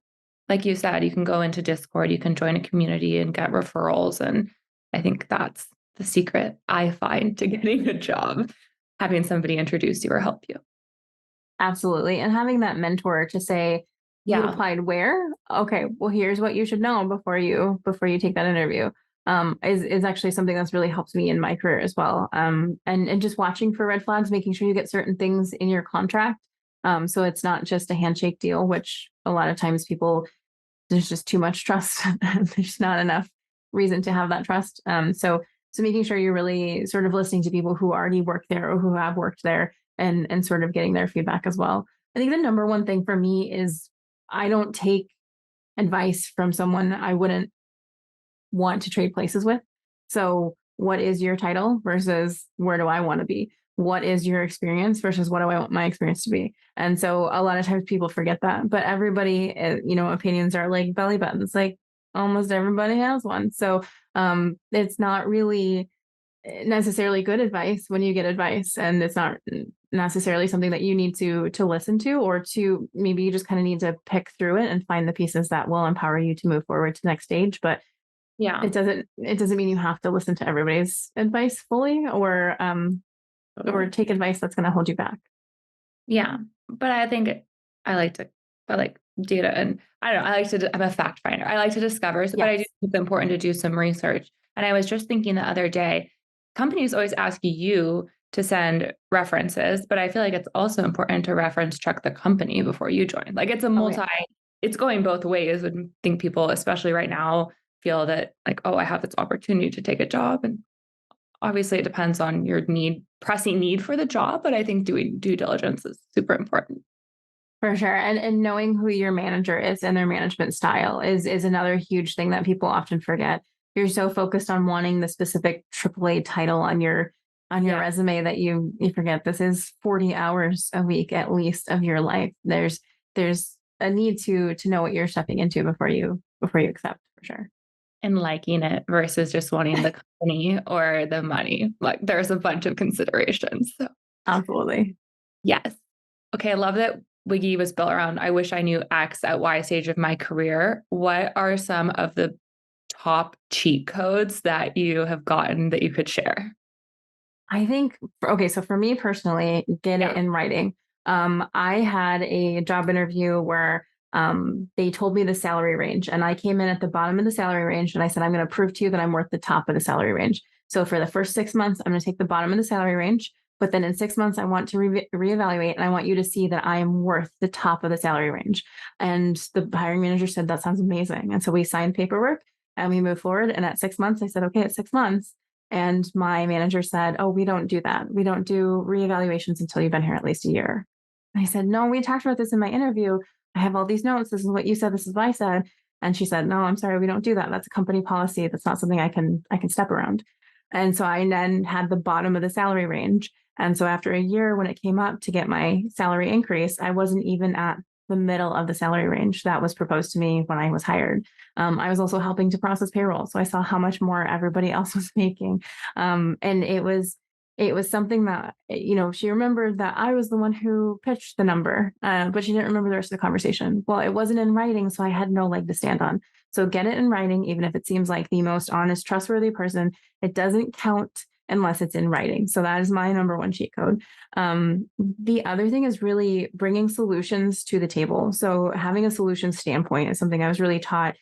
like you said, you can go into Discord, you can join a community and get referrals. And I think that's the secret I find to getting a job, having somebody introduce you or help you. Absolutely. And having that mentor to say, you Yeah. applied where? Okay, well, here's what you should know before you take that interview. Is actually something that's really helped me in my career as well. And just watching for red flags, making sure you get certain things in your contract. So it's not just a handshake deal, which a lot of times people, there's just too much trust. There's not enough reason to have that trust. So making sure you're really sort of listening to people who already work there or who have worked there, and sort of getting their feedback as well. I think the number one thing for me is I don't take advice from someone I wouldn't want to trade places with. So, what is your title versus where do I want to be? What is your experience versus what do I want my experience to be? And so, a lot of times people forget that, but everybody, opinions are like belly buttons. Like almost everybody has one. So, it's not really necessarily good advice when you get advice, and it's not necessarily something that you need to listen to, or to maybe you just kind of need to pick through it and find the pieces that will empower you to move forward to the next stage. But Yeah. it doesn't mean you have to listen to everybody's advice fully, or take advice that's going to hold you back. Yeah. But I think I like data and I don't know, I'm a fact finder. I like to discover, but I do Yes. think it's important to do some research. And I was just thinking the other day, companies always ask you to send references, but I feel like it's also important to reference check the company before you join. Like Oh yeah. it's going both ways. And I think people, especially right now, feel that like, oh, I have this opportunity to take a job. And obviously it depends on your pressing need for the job, but I think doing due diligence is super important. For sure. And knowing who your manager is and their management style is another huge thing that people often forget. You're so focused on wanting the specific AAA title on your Yeah. resume that you forget this is 40 hours a week at least of your life. There's a need to know what you're stepping into before you accept, for sure. And liking it versus just wanting the company or the money. Like there's a bunch of considerations. So Absolutely. yes. Okay. I love that Wiggy was built around I wish I knew X at Y stage of my career. What are some of the top cheat codes that you have gotten that you could share? I think, okay, so for me personally, get it Yeah. in writing. I had a job interview where they told me the salary range, and I came in at the bottom of the salary range, and I said, I'm going to prove to you that I'm worth the top of the salary range. So for the first 6 months, I'm going to take the bottom of the salary range. But then in 6 months, I want to reevaluate, and I want you to see that I am worth the top of the salary range. And the hiring manager said, that sounds amazing. And so we signed paperwork and we moved forward. And at 6 months, I said, okay, at 6 months. And my manager said, oh, we don't do that. We don't do reevaluations until you've been here at least a year. And I said, no, we talked about this in my interview. I have all these notes. This is what you said. This is what I said. And she said, no, I'm sorry, we don't do that. That's a company policy. That's not something I can step around. And so I then had the bottom of the salary range. And so after a year, when it came up to get my salary increase, I wasn't even at the middle of the salary range that was proposed to me when I was hired. I was also helping to process payroll, so I saw how much more everybody else was making, and it was something that she remembered that I was the one who pitched the number, but she didn't remember the rest of the conversation. Well, it wasn't in writing, so I had no leg to stand on. So get it in writing, even if it seems like the most honest, trustworthy person. It doesn't count unless it's in writing. So that is my number one cheat code. The other thing is really bringing solutions to the table. So having a solution standpoint is something I was really taught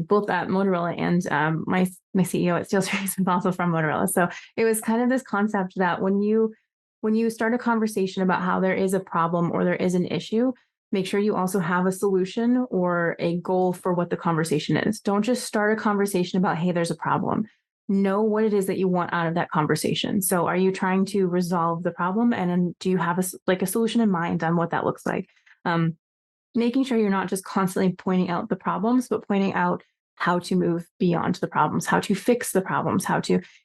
both at Motorola and my CEO at SteelSeries is also from Motorola. So it was kind of this concept that when you start a conversation about how there is a problem or there is an issue, make sure you also have a solution or a goal for what the conversation is. Don't just start a conversation about, hey, there's a problem. know what it is that you want out of that conversation. So are you trying to resolve the problem? And then do you have a solution in mind on what that looks like? Making sure you're not just constantly pointing out the problems, but pointing out how to move beyond the problems, how to fix the problems,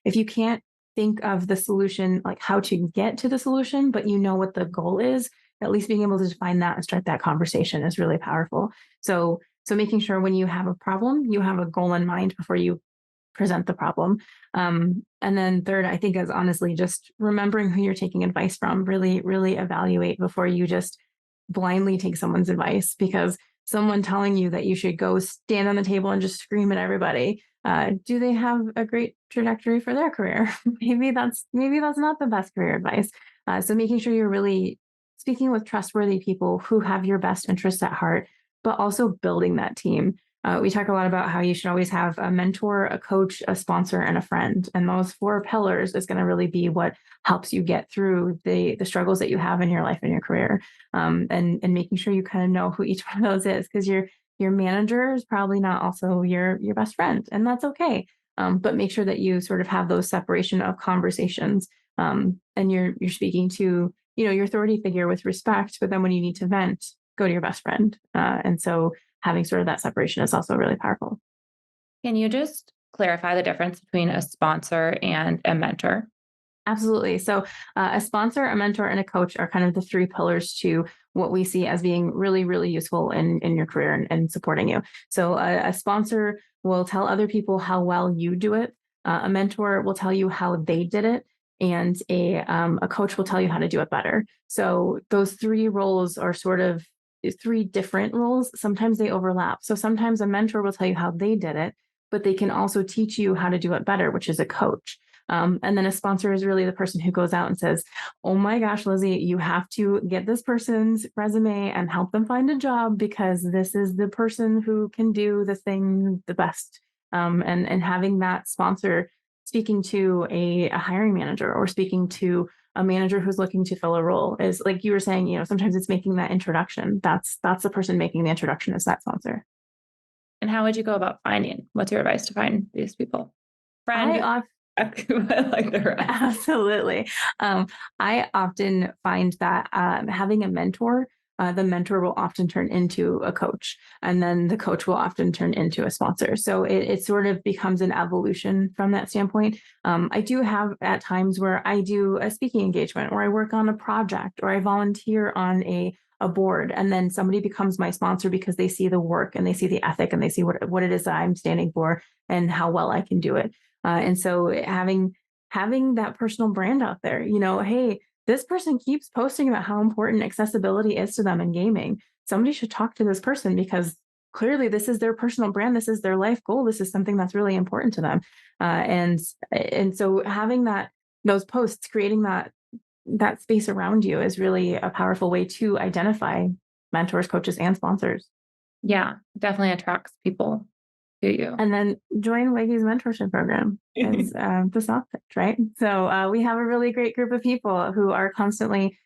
if you can't think of the solution, like how to get to the solution, but you know what the goal is, at least being able to define that and start that conversation is really powerful. So making sure when you have a problem, you have a goal in mind before you present the problem. And then third, I think is honestly just remembering who you're taking advice from. Really, really evaluate before you just blindly take someone's advice, because someone telling you that you should go stand on the table and just scream at everybody, do they have a great trajectory for their career? maybe that's not the best career advice. So making sure you're really speaking with trustworthy people who have your best interests at heart, but also building that team. We talk a lot about how you should always have a mentor, a coach, a sponsor, and a friend. And those 4 pillars is going to really be what helps you get through the struggles that you have in your life and your career. And making sure you kind of know who each one of those is, because your manager is probably not also your best friend, and that's okay. But make sure that you sort of have those separation of conversations, and you're speaking to your authority figure with respect, but then when you need to vent, go to your best friend. And so having sort of that separation is also really powerful. Can you just clarify the difference between a sponsor and a mentor? Absolutely. So a sponsor, a mentor, and a coach are kind of the 3 pillars to what we see as being really, really useful in your career and supporting you. So a sponsor will tell other people how well you do it. A mentor will tell you how they did it. And a coach will tell you how to do it better. So those 3 roles are sort of 3 different roles. Sometimes they overlap. So sometimes a mentor will tell you how they did it, but they can also teach you how to do it better, which is a coach. And then a sponsor is really the person who goes out and says, oh my gosh, Lizzie, you have to get this person's resume and help them find a job, because this is the person who can do the thing the best. And having that sponsor speaking to a hiring manager or speaking to a manager who's looking to fill a role is, like you were saying, sometimes it's making that introduction. That's the person making the introduction, is that sponsor. And how would you go about finding? What's your advice to find these people? Friend, like the rest. Absolutely. I often find that having a mentor, the mentor will often turn into a coach, and then the coach will often turn into a sponsor. So it sort of becomes an evolution from that standpoint. I do have at times where I do a speaking engagement, or I work on a project, or I volunteer on a board, and then somebody becomes my sponsor because they see the work and they see the ethic and they see what it is that I'm standing for and how well I can do it. And so having that personal brand out there, hey, this person keeps posting about how important accessibility is to them in gaming. Somebody should talk to this person, because clearly this is their personal brand. This is their life goal. This is something that's really important to them. And so having those posts, creating that space around you is really a powerful way to identify mentors, coaches, and sponsors. Yeah, definitely attracts people to you. And then join WIGI's mentorship program is the soft pitch, right? So we have a really great group of people who are constantly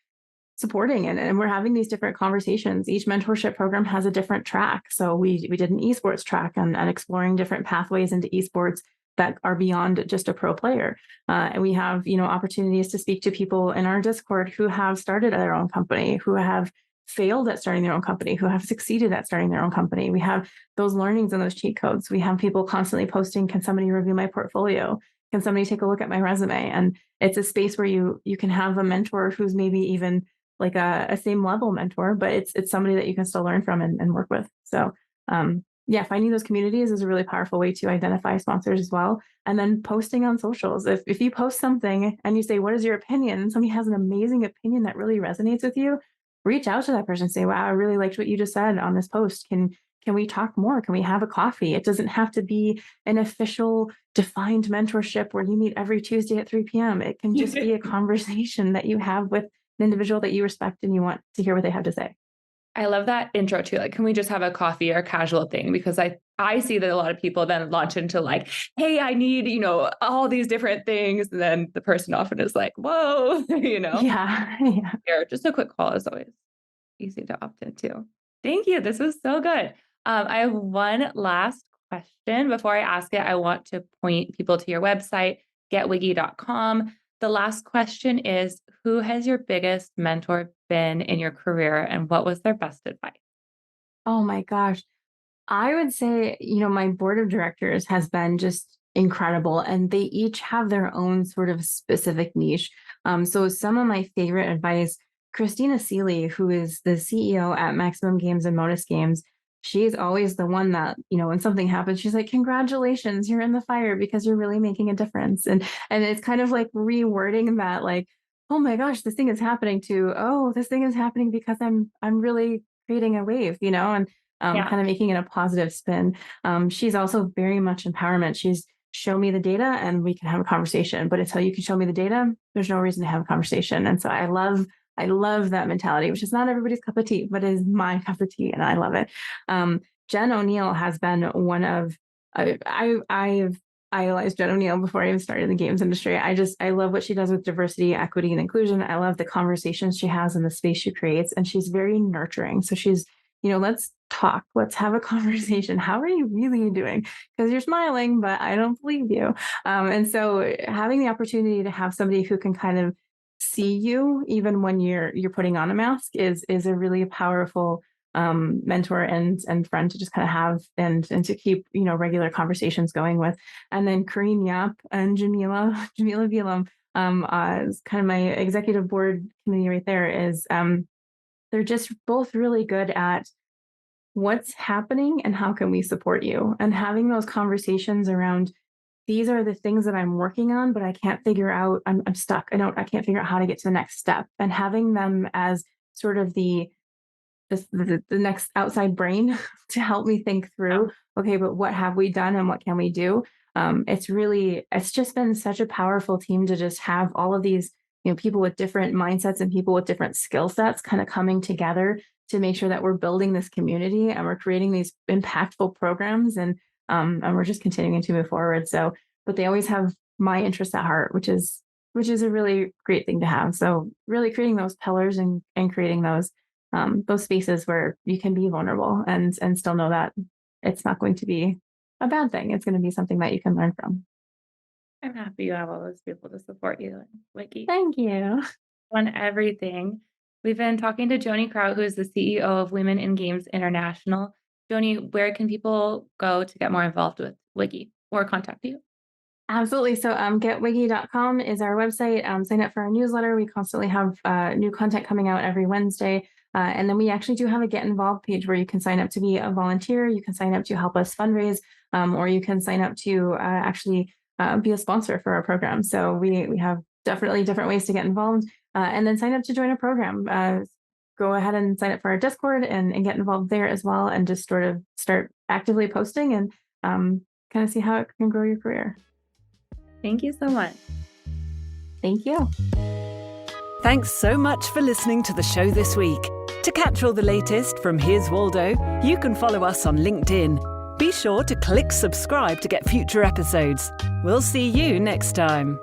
supporting it, and we're having these different conversations. Each mentorship program has a different track. So we did an esports track and exploring different pathways into esports that are beyond just a pro player. And we have, opportunities to speak to people in our Discord who have started their own company, who have failed at starting their own company, who have succeeded at starting their own company. We have those learnings and those cheat codes. We have people constantly posting, can somebody review my portfolio? Can somebody take a look at my resume? And it's a space where you can have a mentor who's maybe even like a same level mentor, but it's somebody that you can still learn from and work with. So finding those communities is a really powerful way to identify sponsors as well. And then posting on socials. If you post something and you say, what is your opinion? And somebody has an amazing opinion that really resonates with you, reach out to that person and say, wow, I really liked what you just said on this post. Can we talk more? Can we have a coffee? It doesn't have to be an official defined mentorship where you meet every Tuesday at 3 p.m. It can just be a conversation that you have with an individual that you respect and you want to hear what they have to say. I love that intro too. Like, can we just have a coffee or a casual thing? Because I see that a lot of people then launch into like, hey, I need, all these different things. And then the person often is like, whoa, Yeah. Here, just a quick call is always easy to opt into. Thank you. This was so good. I have one last question. Before I ask it, I want to point people to your website, getwigi.com. The last question is, who has your biggest mentor been in your career and what was their best advice? Oh my gosh. I would say, my board of directors has been just incredible, and they each have their own sort of specific niche. So some of my favorite advice, Christina Seeley, who is the CEO at Maximum Games and Modus Games, she's always the one that, when something happens, she's like, congratulations, you're in the fire because you're really making a difference. And it's kind of like rewording that, like, oh my gosh, this thing is happening, to, oh, this thing is happening because I'm really creating a wave, and Yeah. kind of making it a positive spin. She's also very much empowerment. She's show me the data and we can have a conversation. But until you can show me the data, there's no reason to have a conversation. And so I love that mentality, which is not everybody's cup of tea, but is my cup of tea, and I love it. Jen O'Neill has been one of I've idolized Jen O'Neill before I even started in the games industry. I love what she does with diversity, equity, and inclusion. I love the conversations she has in the space she creates, and she's very nurturing. So she's, let's talk, let's have a conversation. How are you really doing? Because you're smiling, but I don't believe you. And so having the opportunity to have somebody who can kind of see you even when you're putting on a mask is a really powerful mentor and friend to just kind of have and to keep regular conversations going with. And then Karine Yap and Jamila Vilam, is kind of my executive board committee right there. Is they're just both really good at what's happening and how can we support you, and having those conversations around, these are the things that I'm working on, but I can't figure out, I'm stuck. I can't figure out how to get to the next step, and having them as sort of the next outside brain to help me think through, okay, but what have we done and what can we do? It's just been such a powerful team to just have all of these, people with different mindsets and people with different skill sets kind of coming together to make sure that we're building this community and we're creating these impactful programs, and we're just continuing to move forward. So, but they always have my interest at heart, which is a really great thing to have. So really creating those pillars and creating those spaces where you can be vulnerable and still know that it's not going to be a bad thing. It's going to be something that you can learn from. I'm happy you have all those people to support you, WIGI. Thank you. On everything. We've been talking to Joanie Kraut, who is the CEO of Women in Games International. Joanie, where can people go to get more involved with WIGI or contact you? Absolutely. So getwigi.com is our website. Sign up for our newsletter. We constantly have new content coming out every Wednesday. And then we actually do have a Get Involved page where you can sign up to be a volunteer. You can sign up to help us fundraise, or you can sign up to actually be a sponsor for our program. So we have definitely different ways to get involved, and then sign up to join a program. Go ahead and sign up for our Discord and get involved there as well, and just sort of start actively posting and kind of see how it can grow your career. Thank you so much. Thank you. Thanks so much for listening to the show this week. To catch all the latest from Here's Waldo, you can follow us on LinkedIn. Be sure to click subscribe to get future episodes. We'll see you next time.